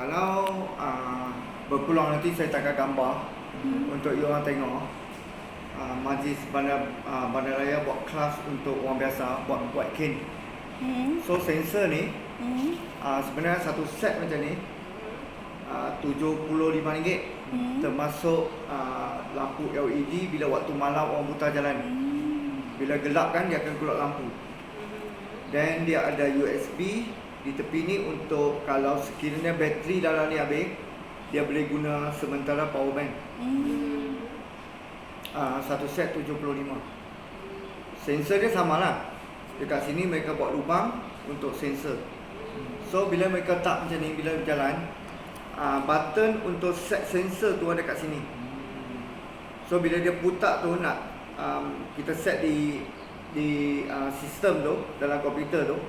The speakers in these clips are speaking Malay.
Kalau berpeluang nanti saya tangkap gambar untuk you orang tengok. Majlis Bandaraya buat kelas untuk orang biasa buat kin. So sensor ni sebenarnya satu set macam ni RM75 termasuk lampu LED bila waktu malam orang buta jalan. Bila gelap kan dia akan keluar lampu. Dan dia ada USB di tepi ni untuk kalau sekiranya bateri dalam ni habis, dia boleh guna sementara power bank. Satu set 75. Sensor dia samalah. Dekat sini mereka buat lubang untuk sensor. So bila mereka tak macam ni, bila berjalan, button untuk set sensor tu ada kat sini. So bila dia putar tu nak kita set di sistem tu dalam komputer tu,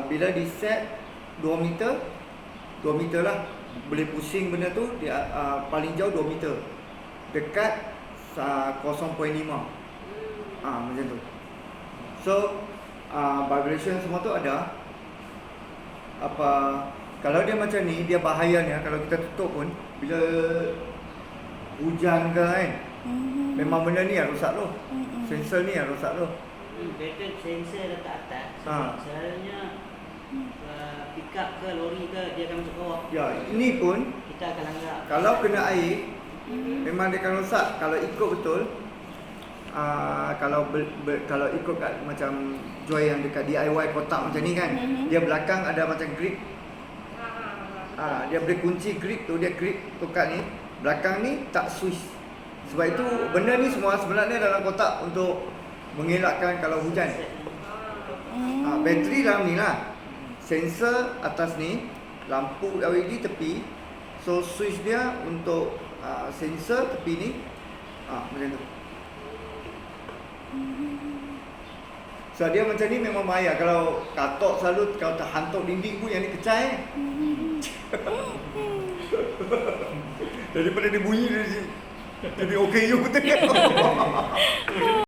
bila di set 2 meter lah, boleh pusing benda tu dia paling jauh 2 meter, dekat 0.5 macam tu. So vibration semua tu ada. Kalau dia macam ni, dia bahayanya kalau kita tutup pun, bila hujan ke kan, memang benda ni yang rosak tu. Sensor ni yang rosak tu. Better sensor letak atas. Selalunya pick up ke lori ke dia akan masuk bawah. Ya, ini pun kita akan langgar. kalau kena air, memang dia akan rosak. Kalau ikut betul, kalau ikut kat macam Joy yang dekat DIY kotak macam ni kan, dia belakang ada macam grip. Dia boleh kunci grip tu, dia grip tokat ni, belakang ni tak switch. Sebab itu benda ni semua sebenarnya dalam kotak untuk mengelakkan kalau hujan. Bateri dalam ni lah, sensor atas ni, lampu LED tepi. So switch dia untuk sensor tepi ni, macam tu. So dia macam ni memang bahaya. Kalau katok selalu, kalau terhantuk dinding pun yang ni kecai. Daripada dia bunyi, jadi OKU tengok.